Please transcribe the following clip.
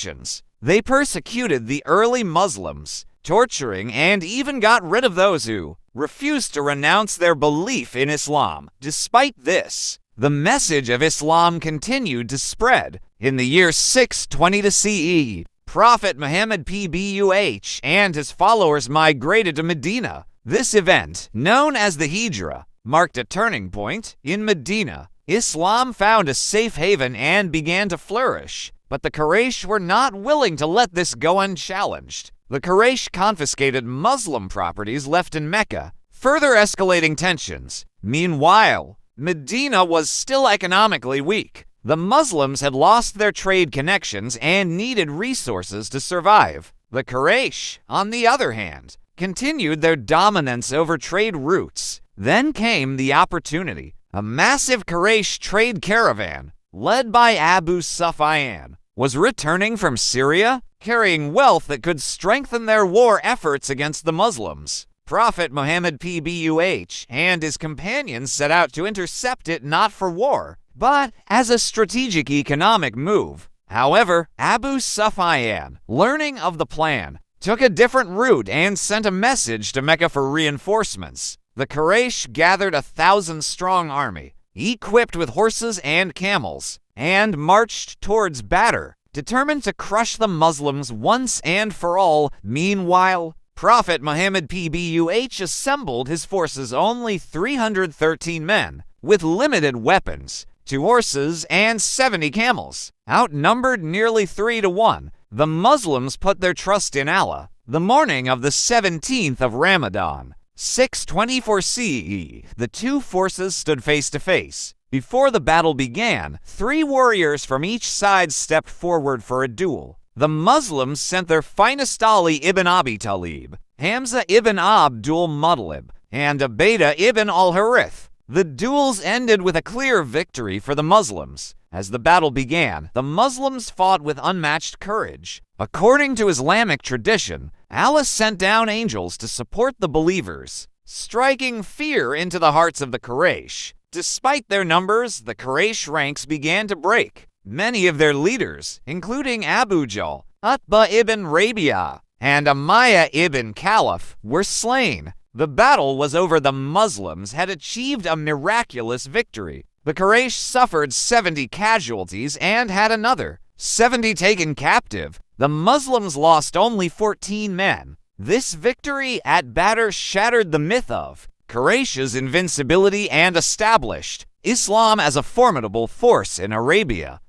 Christians. They persecuted the early Muslims, torturing and even got rid of those who refused to renounce their belief in Islam. Despite this, the message of Islam continued to spread. In the year 620 CE, Prophet Muhammad PBUH and his followers migrated to Medina. This event, known as the Hijra, marked a turning point. In Medina, Islam found a safe haven and began to flourish, but the Quraysh were not willing to let this go unchallenged. The Quraysh confiscated Muslim properties left in Mecca, further escalating tensions. Meanwhile, Medina was still economically weak. The Muslims had lost their trade connections and needed resources to survive. The Quraysh, on the other hand, continued their dominance over trade routes. Then came the opportunity. A massive Quraysh trade caravan, led by Abu Sufyan, was returning from Syria, carrying wealth that could strengthen their war efforts against the Muslims. Prophet Muhammad PBUH and his companions set out to intercept it, not for war, but as a strategic economic move. However, Abu Sufyan, learning of the plan, took a different route and sent a message to Mecca for reinforcements. The Quraysh gathered a 1,000-strong army, equipped with horses and camels, and marched towards Badr, determined to crush the Muslims once and for all. Meanwhile, Prophet Muhammad PBUH assembled his forces, only 313 men, with limited weapons, 2 horses, and 70 camels. Outnumbered nearly 3 to 1, the Muslims put their trust in Allah. The morning of the 17th of Ramadan, 624 CE, the two forces stood face to face. Before the battle began, 3 warriors from each side stepped forward for a duel. The Muslims sent their finest Ali ibn Abi Talib, Hamza ibn Abdul Muttalib, and Ubaidah ibn al-Harith. The duels ended with a clear victory for the Muslims. As the battle began, the Muslims fought with unmatched courage. According to Islamic tradition, Allah sent down angels to support the believers, striking fear into the hearts of the Quraysh. Despite their numbers, the Quraysh ranks began to break. Many of their leaders, including Abu Jahl, Utbah ibn Rabi'ah, and Umayyah ibn Khalaf, were slain. The battle was over. The Muslims had achieved a miraculous victory. The Quraysh suffered 70 casualties and had another 70 taken captive. The Muslims lost only 14 men. This victory at Badr shattered the myth of Quraysh's invincibility and established Islam as a formidable force in Arabia.